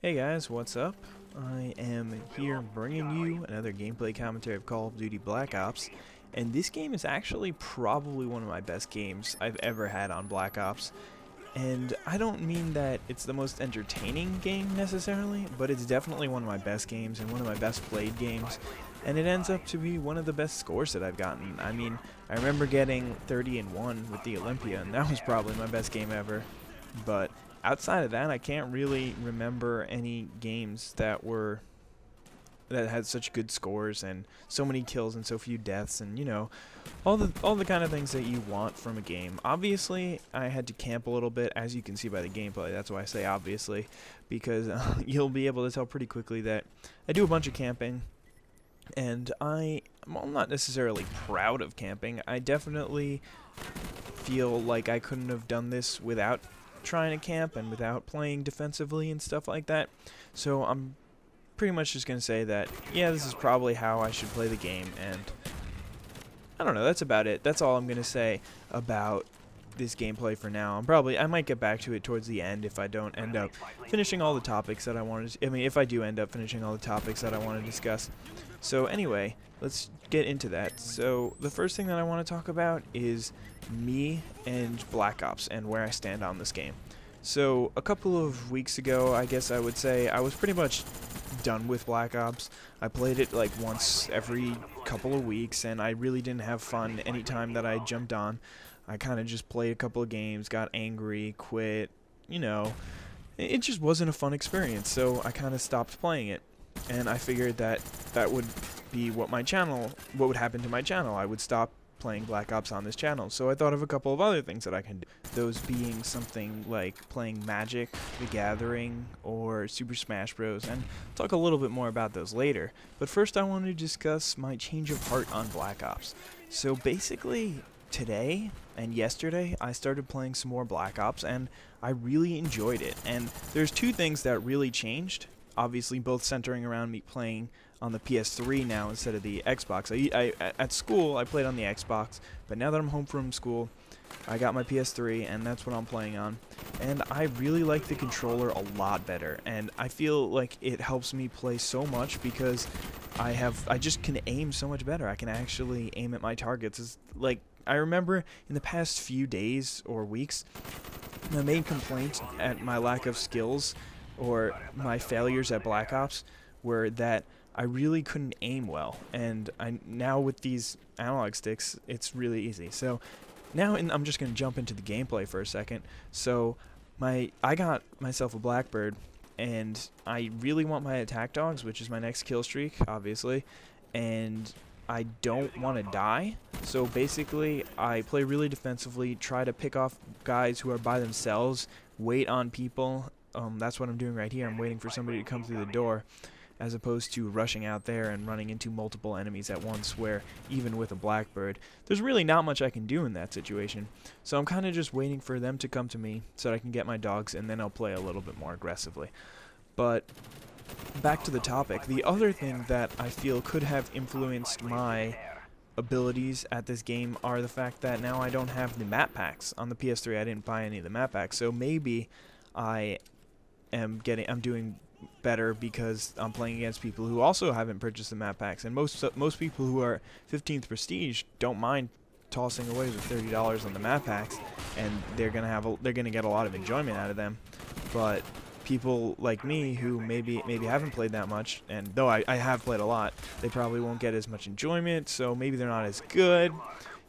Hey guys, what's up? I am here bringing you another gameplay commentary of Call of Duty Black Ops, and this game is actually probably one of my best games I've ever had on Black Ops. And I don't mean that it's the most entertaining game necessarily, but it's definitely one of my best games and one of my best played games, and it ends up to be one of the best scores that I've gotten. I mean, I remember getting 30-1 with the Olympia, and that was probably my best game ever, but outside of that, I can't really remember any games that had such good scores and so many kills and so few deaths, and you know, all the kind of things that you want from a game. Obviously, I had to camp a little bit, as you can see by the gameplay. That's why I say obviously, because you'll be able to tell pretty quickly that I do a bunch of camping, and I'm not necessarily proud of camping. I definitely feel like I couldn't have done this without trying to camp and without playing defensively and stuff like that. So I'm pretty much just going to say that, yeah, this is probably how I should play the game, and I don't know, that's about it. That's all I'm going to say about this gameplay for now. I might get back to it towards the end if I don't end up finishing all the topics that I wanted to, if I do end up finishing all the topics that I want to discuss. So anyway, let's get into that. So the first thing that I want to talk about is me and Black Ops and where I stand on this game. So a couple of weeks ago, I guess I would say, I was pretty much done with Black Ops. I played it like once every couple of weeks, and I really didn't have fun anytime that I jumped on. I kind of just played a couple of games, got angry, quit, you know. It just wasn't a fun experience, so I kind of stopped playing it. And I figured that that would be what would happen to my channel. I would stop playing Black Ops on this channel. So I thought of a couple of other things that I can do. Those being something like playing Magic, The Gathering, or Super Smash Bros. And I'll talk a little bit more about those later. But first I want to discuss my change of heart on Black Ops. So basically, today and yesterday I started playing some more Black Ops, and I really enjoyed it. And there's two things that really changed. Obviously, both centering around me playing on the PS3 now instead of the Xbox. At school, I played on the Xbox, but now that I'm home from school, I got my PS3, and that's what I'm playing on. And I really like the controller a lot better, and I feel like it helps me play so much because I just can aim so much better. I can actually aim at my targets. It's like, I remember in the past few days or weeks, my main complaint at my lack of skills or my failures at Black Ops were that I really couldn't aim well, and now with these analog sticks, it's really easy. So now I'm just going to jump into the gameplay for a second. So I got myself a Blackbird, and I really want my attack dogs, which is my next kill streak, obviously, and I don't want to die. So basically, I play really defensively, try to pick off guys who are by themselves, wait on people. That's what I'm doing right here. I'm waiting for somebody to come through the door, as opposed to rushing out there and running into multiple enemies at once, where even with a Blackbird, there's really not much I can do in that situation. So I'm kind of just waiting for them to come to me so that I can get my dogs, and then I'll play a little bit more aggressively. But back to the topic, the other thing that I feel could have influenced my abilities at this game are the fact that now I don't have the map packs. On the PS3, I didn't buy any of the map packs, so maybe I'm doing better because I'm playing against people who also haven't purchased the map packs, and most people who are 15th prestige don't mind tossing away the $30 on the map packs, and they're gonna get a lot of enjoyment out of them. But people like me who maybe haven't played that much, and though I have played a lot, they probably won't get as much enjoyment, so maybe they're not as good.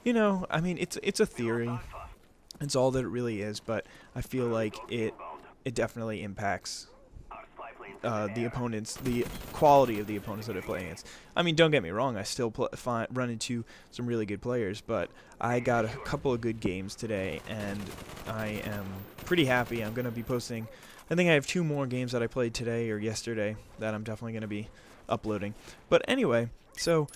You know, I mean, it's a theory. It's all that it really is, but I feel like it definitely impacts the quality of the opponents that I play against. I mean, don't get me wrong, I still run into some really good players, but I got a couple of good games today, and I am pretty happy. I'm going to be posting, I think I have 2 more games that I played today or yesterday that I'm definitely going to be uploading. But anyway, so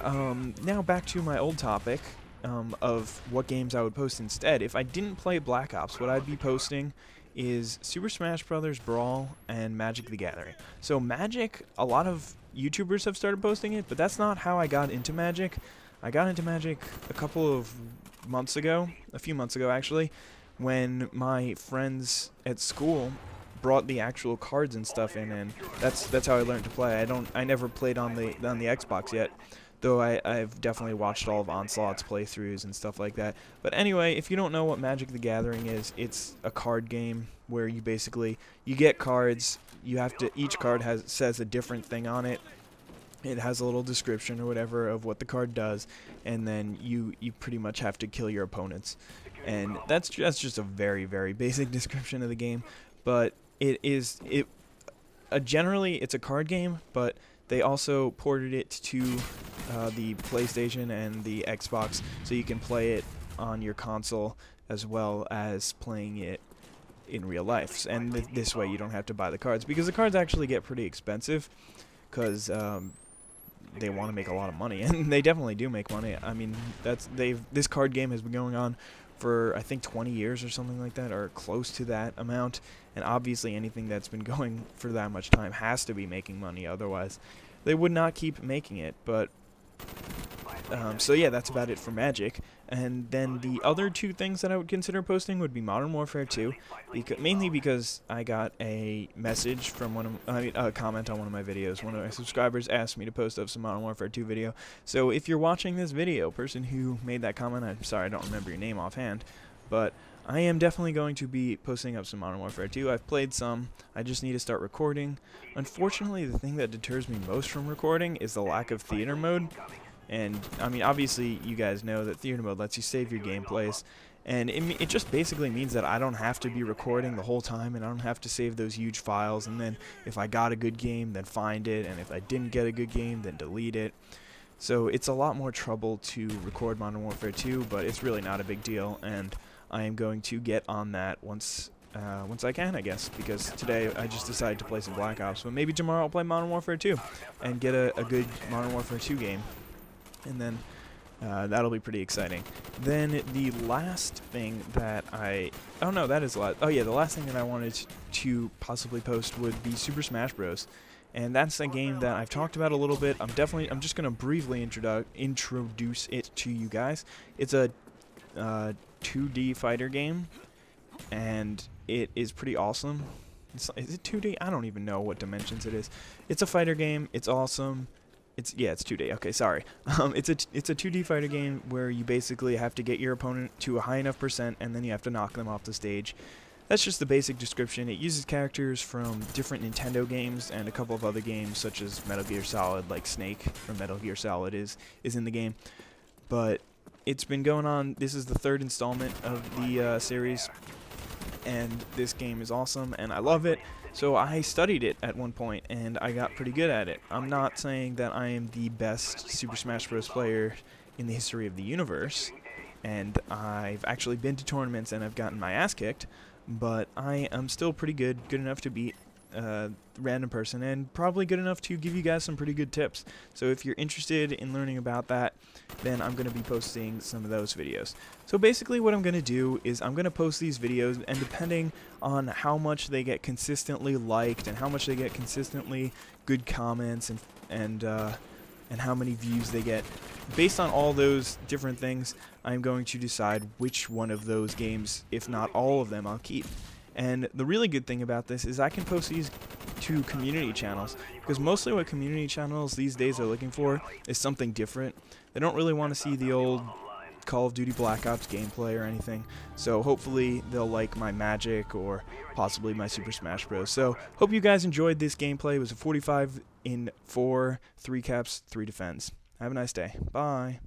now back to my old topic of what games I would post instead. If I didn't play Black Ops, what I'd be posting is Super Smash Bros. Brawl and Magic the Gathering. So Magic, a lot of YouTubers have started posting it, but that's not how I got into Magic. I got into Magic a few months ago actually, when my friends at school brought the actual cards and stuff in, and that's how I learned to play. I never played on the Xbox yet, though I've definitely watched all of Onslaught's playthroughs and stuff like that. But anyway, if you don't know what Magic the Gathering is, it's a card game where you basically, you get cards, you have to, each card says a different thing on it. It has a little description or whatever of what the card does, and then you pretty much have to kill your opponents. And that's just a very, very basic description of the game, but generally it's a card game, but they also ported it to the PlayStation and the Xbox, so you can play it on your console as well as playing it in real life. And this way you don't have to buy the cards, because the cards actually get pretty expensive, because they want to make a lot of money, and they definitely do make money. I mean, this card game has been going on for I think 20 years or something like that, or close to that amount, and obviously anything that's been going for that much time has to be making money, otherwise they would not keep making it. But so yeah, that's about it for Magic. And then the other two things that I would consider posting would be Modern Warfare 2, mainly because I got a message from a comment on one of my videos. One of my subscribers asked me to post up some Modern Warfare 2 video. So if you're watching this video, person who made that comment, I'm sorry I don't remember your name offhand, but I am definitely going to be posting up some Modern Warfare 2. I've played some, I just need to start recording. Unfortunately, the thing that deters me most from recording is the lack of theater mode. And, I mean, obviously, you guys know that theater mode lets you save your gameplays, and it just basically means that I don't have to be recording the whole time, and I don't have to save those huge files, and then if I got a good game, then find it, and if I didn't get a good game, then delete it. So it's a lot more trouble to record Modern Warfare 2, but it's really not a big deal, and I am going to get on that once I can, I guess, because today I just decided to play some Black Ops, but maybe tomorrow I'll play Modern Warfare 2 and get a good Modern Warfare 2 game. And then that'll be pretty exciting. Then the last thing that the last thing that I wanted to possibly post would be Super Smash Bros. And that's a game that I've talked about a little bit. I'm just gonna briefly introduce it to you guys. It's a 2D fighter game, and it is pretty awesome. Is it 2D? I don't even know what dimensions it is. It's a fighter game. It's awesome. It's 2D. Okay, sorry. It's a 2D fighter game where you basically have to get your opponent to a high enough percent, and then you have to knock them off the stage. That's just the basic description. It uses characters from different Nintendo games and a couple of other games, such as Metal Gear Solid, like Snake from Metal Gear Solid is in the game. But it's been going on. This is the third installment of the series, and this game is awesome, and I love it. So I studied it at one point, and I got pretty good at it. I'm not saying that I am the best Super Smash Bros. Player in the history of the universe, and I've actually been to tournaments and I've gotten my ass kicked, but I am still pretty good enough to beat a random person, and probably good enough to give you guys some pretty good tips. So if you're interested in learning about that, then I'm going to be posting some of those videos. So basically what I'm going to do is I'm going to post these videos, and depending on how much they get consistently liked and how much they get consistently good comments and how many views they get, based on all those different things, I'm going to decide which one of those games, if not all of them, I'll keep. And the really good thing about this is I can post these to community channels, because mostly what community channels these days are looking for is something different. They don't really want to see the old Call of Duty Black Ops gameplay or anything, so hopefully they'll like my Magic or possibly my Super Smash Bros. So hope you guys enjoyed this gameplay. It was a 45 in 4, 3 caps, 3 defends. Have a nice day. Bye.